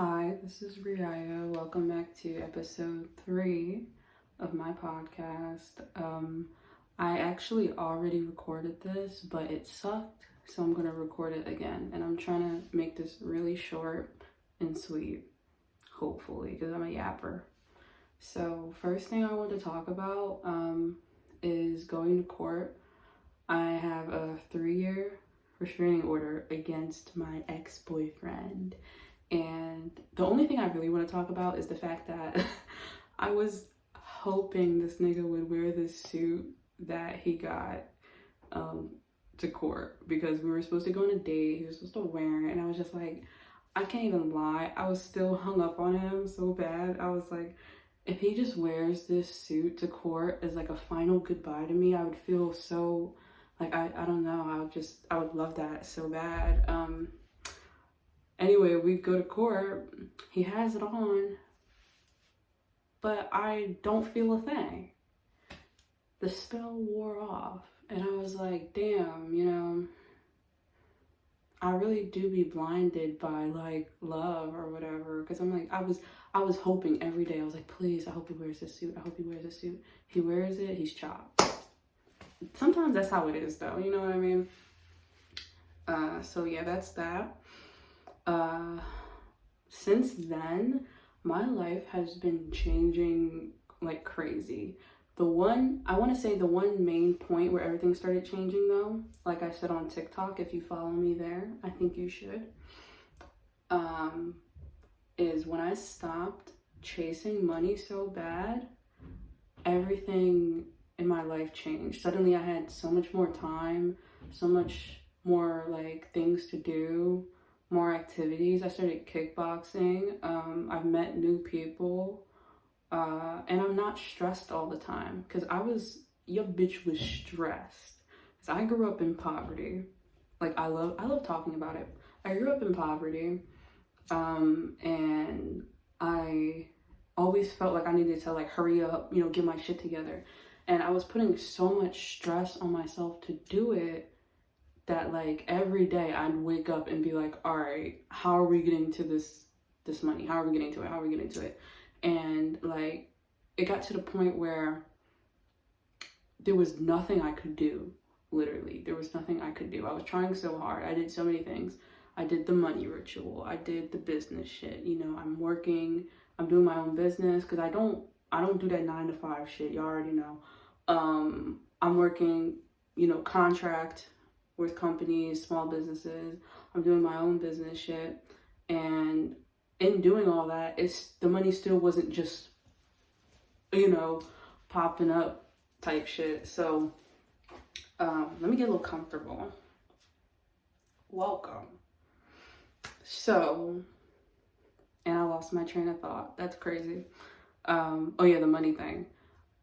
Hi, this is Riaya. Welcome back to episode 3 of my podcast. I actually already recorded this, but it sucked, so I'm gonna record it again. And I'm trying to make this really short and sweet, hopefully, because I'm a yapper. So, first thing I want to talk about is going to court. I have a 3-year restraining order against my ex-boyfriend. And the only thing I really want to talk about is the fact that I was hoping this nigga would wear this suit that he got to court, because we were supposed to go on a date. He was supposed to wear it, and I was just like, I can't even lie. I was still hung up on him so bad. I was like, if he just wears this suit to court as like a final goodbye to me, I would feel so like I don't know. I would love that so bad. Anyway, we go to court, he has it on, but I don't feel a thing. The spell wore off, and I was like, damn, I really do be blinded by like love or whatever, because I'm like, I was hoping every day. I was like, please, I hope he wears this suit. I hope he wears this suit. He wears it, he's chopped. Sometimes that's how it is though, you know what I mean? So yeah, that's that. Since then, my life has been changing like crazy. I want to say the one main point where everything started changing though, like I said on TikTok, if you follow me there, I think you should, is when I stopped chasing money so bad, everything in my life changed. Suddenly I had so much more time, so much more like things to do, more activities. I started kickboxing. I've met new people, and I'm not stressed all the time, because your bitch was stressed. Cause I grew up in poverty. Like I love talking about it. I grew up in poverty, and I always felt like I needed to like hurry up, get my shit together. And I was putting so much stress on myself to do it, that like every day I'd wake up and be like, all right, how are we getting to this money? How are we getting to it? How are we getting to it? And like, it got to the point where there was nothing I could do. Literally, there was nothing I could do. I was trying so hard. I did so many things. I did the money ritual. I did the business shit. I'm working. I'm doing my own business, because I don't do that 9 to 5 shit. Y'all already know. I'm working, contract with companies, small businesses. I'm doing my own business shit. And in doing all that, the money still wasn't just, popping up type shit. So let me get a little comfortable. Welcome. So, and I lost my train of thought. That's crazy. Oh yeah, the money thing.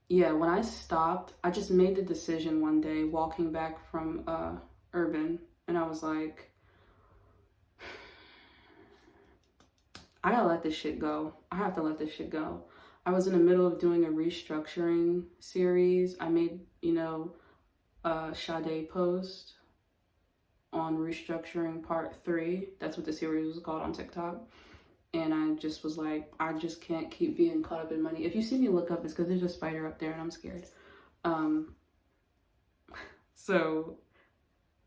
Yeah, when I stopped, I just made the decision one day walking back from Urban, and I was like, I gotta let this shit go. I have to let this shit go. I was in the middle of doing a restructuring series. I made, a Sade post on restructuring part 3. That's what the series was called on TikTok. And I just was like, I just can't keep being caught up in money. If you see me look up, it's because there's a spider up there and I'm scared. So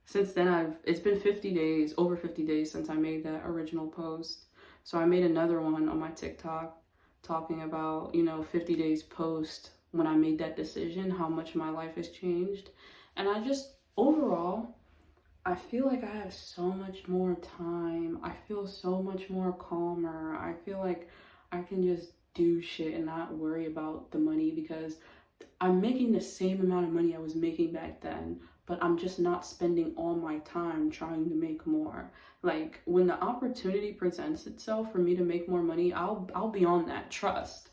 since then, it's been 50 days, over 50 days since I made that original post. So I made another one on my TikTok talking about, 50 days post when I made that decision, how much my life has changed. And overall, I feel like I have so much more time. I feel so much more calmer. I feel like I can just do shit and not worry about the money, because I'm making the same amount of money I was making back then, but I'm just not spending all my time trying to make more. Like, when the opportunity presents itself for me to make more money, I'll be on that. Trust.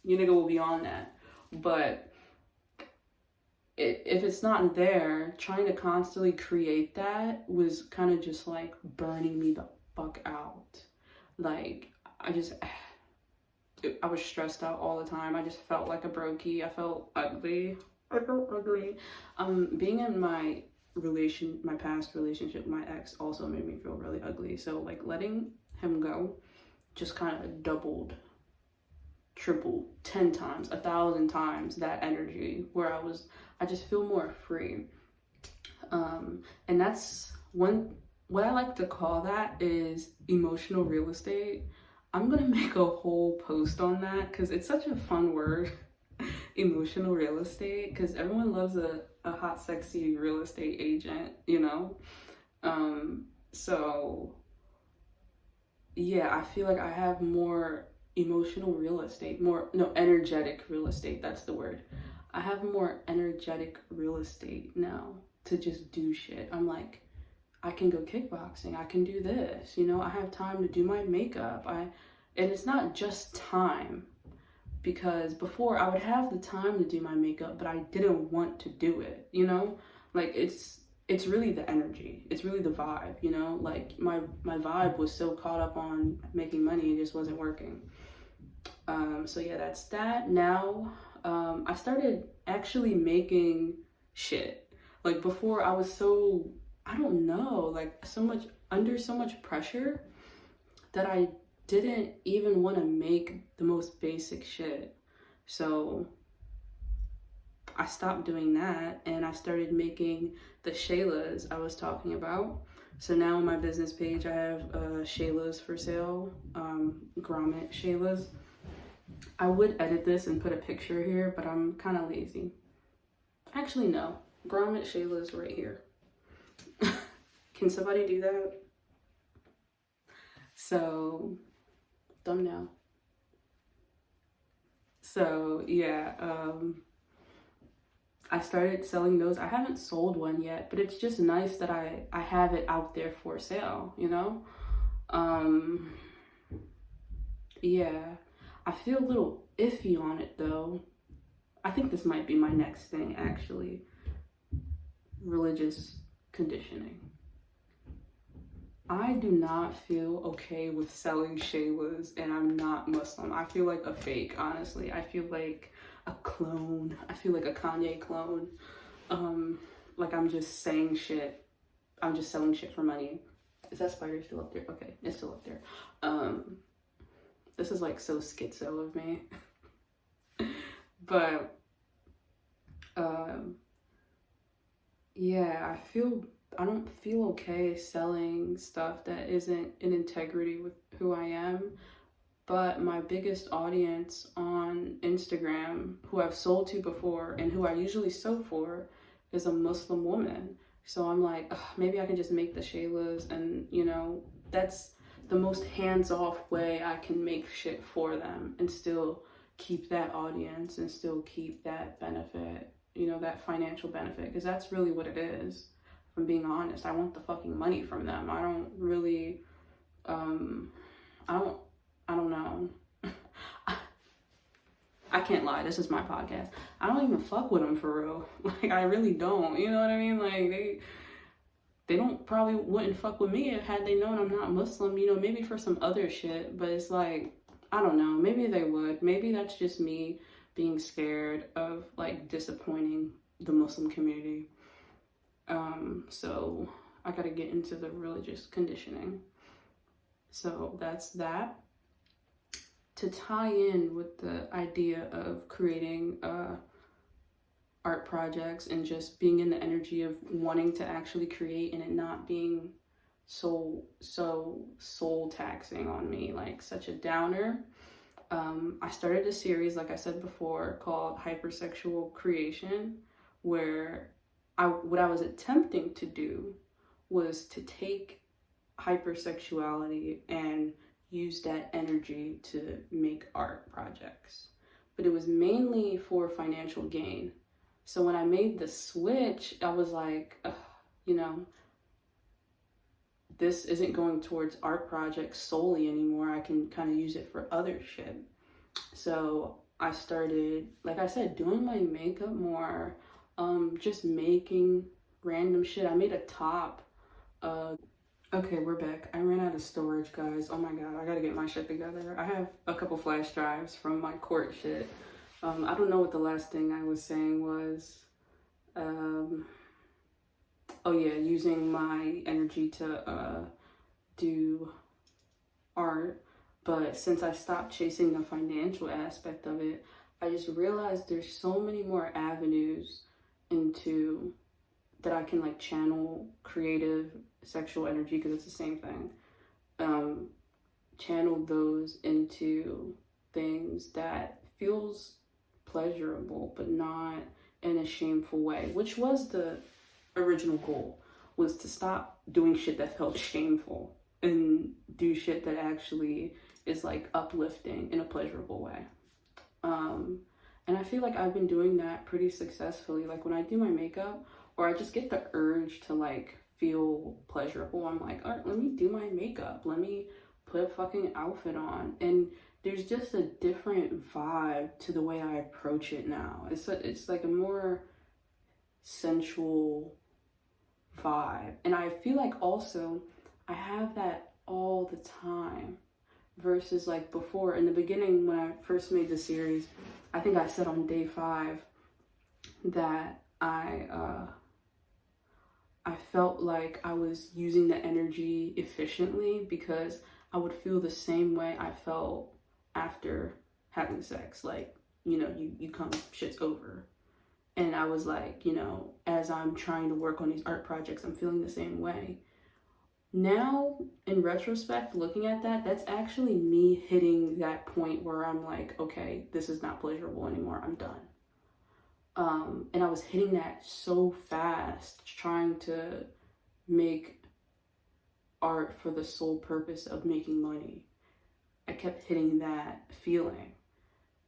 You nigga will be on that. But if it's not there, trying to constantly create that was kind of just like burning me the fuck out. Like, I was stressed out all the time. I just felt like a brokey. I felt ugly. Being in my past relationship, my ex also made me feel really ugly. So like letting him go just kind of doubled, tripled, 10 times, 1,000 times that energy, where I just feel more free. And that's what I like to call that is emotional real estate. I'm gonna make a whole post on that because it's such a fun word, emotional real estate, because everyone loves a hot, sexy real estate agent, you know? So yeah, I feel like I have more emotional real estate, energetic real estate, that's the word. I have more energetic real estate now to just do shit. I'm like, I can go kickboxing, I can do this, you know, I have time to do my makeup. And it's not just time, because before I would have the time to do my makeup, but I didn't want to do it, you know? Like it's really the energy, it's really the vibe, you know? Like my vibe was so caught up on making money, it just wasn't working. So yeah, that's that. Now I started actually making shit. Like before I was so, I don't know, like under so much pressure that I didn't even want to make the most basic shit. So I stopped doing that and I started making the Shaylas I was talking about. So now on my business page I have Shaylas for sale, grommet Shaylas. I would edit this and put a picture here, but I'm kind of lazy. Actually, no. Grommet Shayla's right here. Can somebody do that? So, thumbnail. So, yeah, I started selling those. I haven't sold one yet, but it's just nice that I have it out there for sale, you know? Yeah, I feel a little iffy on it though. I think this might be my next thing, actually. Religious conditioning. I do not feel okay with selling Shaylas, and I'm not Muslim. I feel like a fake, honestly. I feel like a clone. I feel like a Kanye clone. Like I'm just saying shit. I'm just selling shit for money. Is that spider still up there? Okay, it's still up there. This is like so schizo of me. But yeah, I don't feel okay selling stuff that isn't in integrity with who I am. But my biggest audience on Instagram, who I've sold to before and who I usually sew for, is a Muslim woman. So I'm like, maybe I can just make the Shaylas, and you know, that's the most hands-off way I can make shit for them and still keep that audience and still keep that benefit, you know, that financial benefit, because that's really what it is. If I'm being honest, I want the fucking money from them. I don't really, I don't know. I can't lie, this is my podcast. I don't even fuck with them for real. Like, I really don't, you know what I mean? Like, they don't probably wouldn't fuck with me had they known I'm not Muslim, you know, maybe for some other shit, but it's like, I don't know, maybe they would. Maybe that's just me being scared of like disappointing the Muslim community. So I gotta get into the religious conditioning. So that's that. To tie in with the idea of creating art projects and just being in the energy of wanting to actually create and it not being so soul taxing on me, like such a downer. I started a series, like I said before, called Hypersexual Creation, where what I was attempting to do was to take hypersexuality and use that energy to make art projects. But it was mainly for financial gain. So when I made the switch, I was like, you know, this isn't going towards art projects solely anymore. I can kind of use it for other shit. So I started, like I said, doing my makeup more, just making random shit. I made a top. Okay, we're back. I ran out of storage, guys. Oh my god, I gotta get my shit together. I have a couple flash drives from my court shit. I don't know what the last thing I was saying was. Oh yeah, using my energy to do art. But since I stopped chasing the financial aspect of it, I just realized there's so many more avenues into that I can like channel creative sexual energy, because it's the same thing. Channel those into things that feels pleasurable, but not in a shameful way, which was the original goal, was to stop doing shit that felt shameful and do shit that actually is like uplifting in a pleasurable way. And I feel like I've been doing that pretty successfully. Like when I do my makeup, or I just get the urge to like feel pleasurable, I'm like, all right, let me do my makeup. Let me put a fucking outfit on. And there's just a different vibe to the way I approach it now. It's like a more sensual vibe. And I feel like also I have that all the time versus like before. In the beginning, when I first made the series, I think I said on day 5 that I felt like I was using the energy efficiently, because I would feel the same way I felt after having sex. Like, you know, you come, shit's over. And I was like, you know, as I'm trying to work on these art projects, I'm feeling the same way. Now, in retrospect, looking at that, that's actually me hitting that point where I'm like, okay, this is not pleasurable anymore. I'm done. And I was hitting that so fast, trying to make art for the sole purpose of making money. I kept hitting that feeling.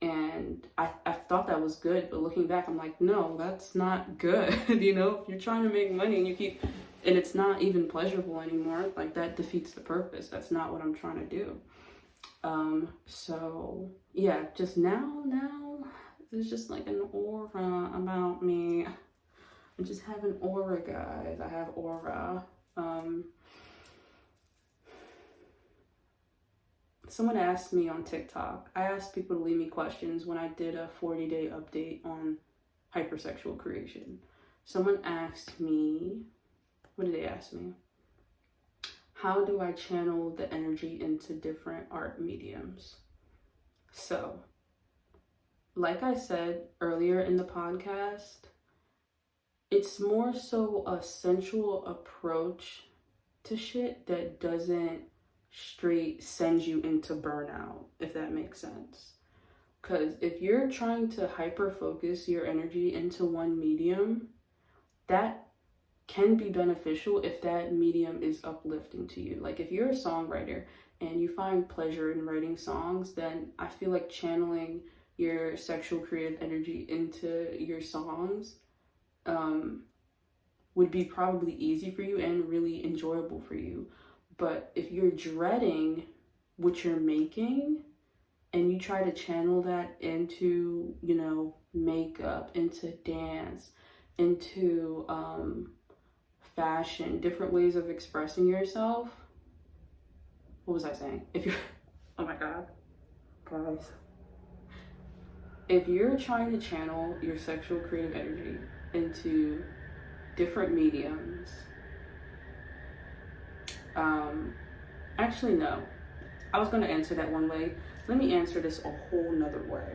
And I thought that was good, but looking back, I'm like, no, that's not good. You know, if you're trying to make money and you keep, and it's not even pleasurable anymore, like that defeats the purpose. That's not what I'm trying to do. So yeah, just now, there's just like an aura about me. I just have an aura, guys. I have aura. Someone asked me on TikTok, I asked people to leave me questions when I did a 40-day update on hypersexual creation. Someone asked me, what did they ask me? How do I channel the energy into different art mediums? So, like I said earlier in the podcast, it's more so a sensual approach to shit that doesn't straight send you into burnout, if that makes sense. Because if you're trying to hyper focus your energy into one medium, that can be beneficial if that medium is uplifting to you. Like if you're a songwriter and you find pleasure in writing songs, then I feel like channeling your sexual creative energy into your songs would be probably easy for you and really enjoyable for you. But if you're dreading what you're making and you try to channel that into, you know, makeup, into dance, into fashion, different ways of expressing yourself. What was I saying? If you're, oh my God, guys. If you're trying to channel your sexual creative energy into different mediums, actually no, I was going to answer that one way. Let me answer this a whole nother way.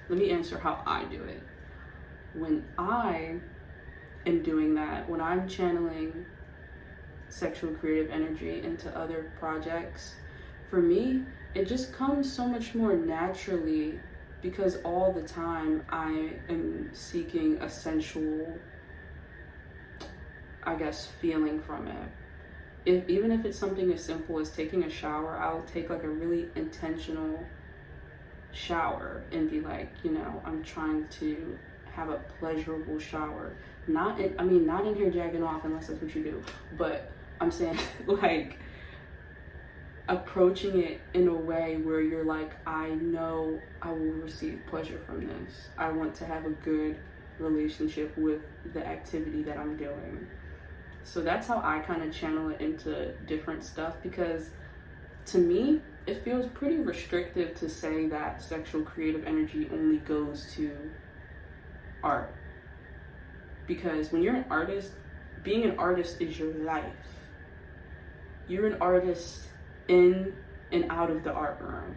Let me answer how I do it. When I am doing that, when I'm channeling sexual creative energy into other projects, for me, it just comes so much more naturally, because all the time I am seeking a sensual, I guess, feeling from it. Even if it's something as simple as taking a shower, I'll take like a really intentional shower and be like, you know, I'm trying to have a pleasurable shower. Not in here jacking off unless that's what you do, but I'm saying like approaching it in a way where you're like, I know I will receive pleasure from this. I want to have a good relationship with the activity that I'm doing. So that's how I kind of channel it into different stuff, because to me, it feels pretty restrictive to say that sexual creative energy only goes to art. Because when you're an artist, being an artist is your life. You're an artist in and out of the art room.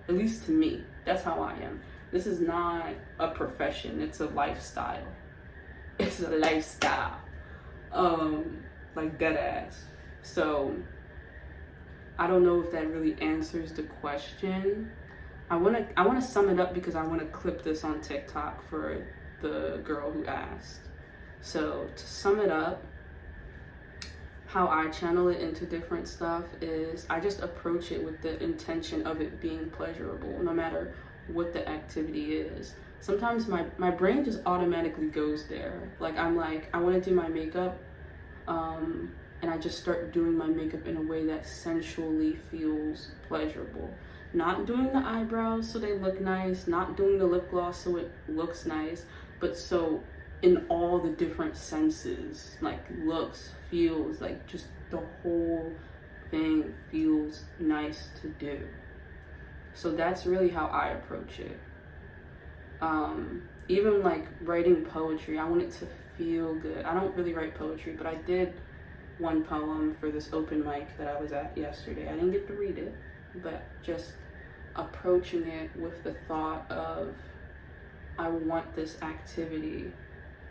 At least to me, that's how I am. This is not a profession, it's a lifestyle. It's a lifestyle. Like dead ass. So I don't know if that really answers the question. I wanna sum it up because I wanna clip this on TikTok for the girl who asked. So to sum it up, how I channel it into different stuff is I just approach it with the intention of it being pleasurable, no matter what the activity is. Sometimes my brain just automatically goes there. Like I'm like, I want to do my makeup, and I just start doing my makeup in a way that sensually feels pleasurable. Not doing the eyebrows so they look nice, not doing the lip gloss so it looks nice, but so in all the different senses, like looks, feels, like just the whole thing feels nice to do. So that's really how I approach it. Even like writing poetry, I want it to feel good. I don't really write poetry, but I did one poem for this open mic that I was at yesterday. I didn't get to read it, but just approaching it with the thought of, I want this activity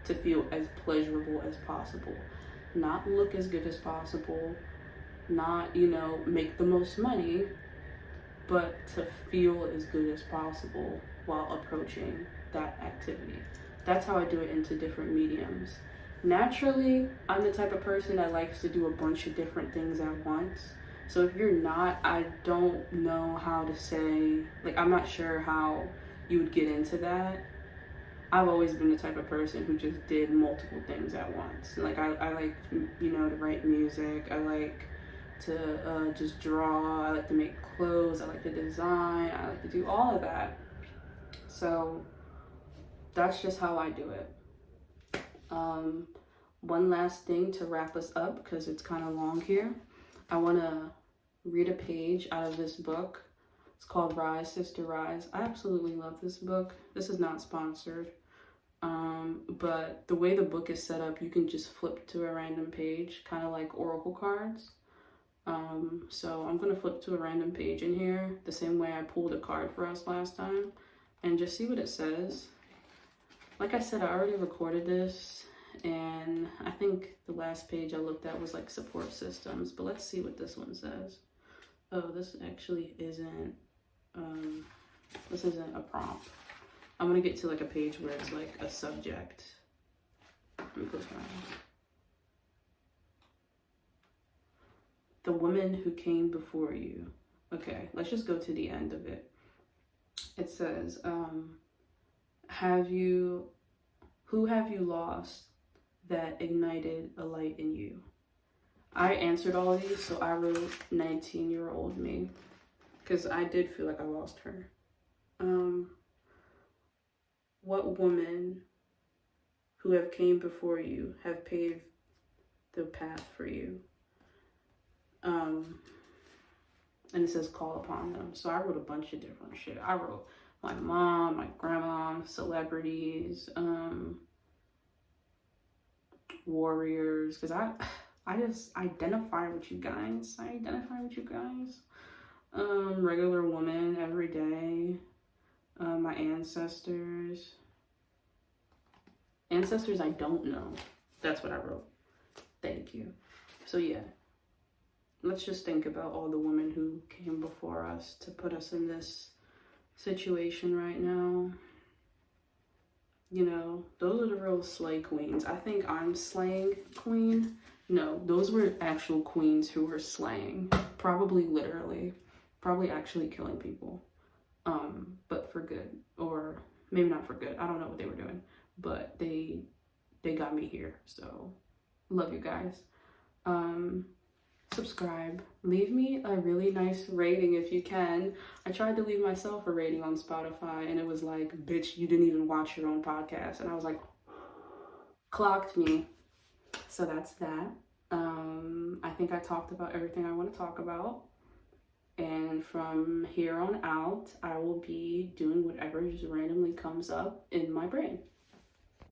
to feel as pleasurable as possible. Not look as good as possible, not, make the most money, but to feel as good as possible while approaching that activity. That's how I do it into different mediums. Naturally, I'm the type of person that likes to do a bunch of different things at once. So if you're not, I don't know how to say, like, I'm not sure how you would get into that. I've always been the type of person who just did multiple things at once. Like I like, to write music. I like to just draw. I like to make clothes. I like to design. I like to do all of that. So that's just how I do it. One last thing to wrap us up, because it's kind of long here. I want to read a page out of this book. It's called Rise, Sister, Rise. I absolutely love this book. This is not sponsored. But the way the book is set up, you can just flip to a random page, kind of like oracle cards. So I'm going to flip to a random page in here, the same way I pulled a card for us last time, and just see what it says. Like I said, I already recorded this, and I think the last page I looked at was like support systems, but let's see what this one says. Oh, this actually isn't, this isn't a prompt. I'm gonna get to like a page where it's like a subject. Let me close my eyes. The woman who came before you. Okay, let's just go to the end of it. It says, who have you lost that ignited a light in you? I answered all of these, so I wrote 19-year-old me, because I did feel like I lost her. What woman who have came before you have paved the path for you? And it says call upon them. So I wrote a bunch of different shit. I wrote my mom, my grandma, celebrities, warriors, because I just identify with you guys. Regular woman every day. My ancestors I don't know. That's what I wrote. Thank you. So yeah, let's just think about all the women who came before us to put us in this situation right now. Those are the real slay queens. I think I'm slaying queen. No, those were actual queens who were slaying. Probably literally. Probably actually killing people. But for good. Or maybe not for good. I don't know what they were doing. But they got me here. So, love you guys. Subscribe. Leave me a really nice rating if you can. I tried to leave myself a rating on Spotify, and it was like, bitch, you didn't even watch your own podcast. And I was like, clocked me. So that's that. I think I talked about everything I want to talk about. And from here on out, I will be doing whatever just randomly comes up in my brain.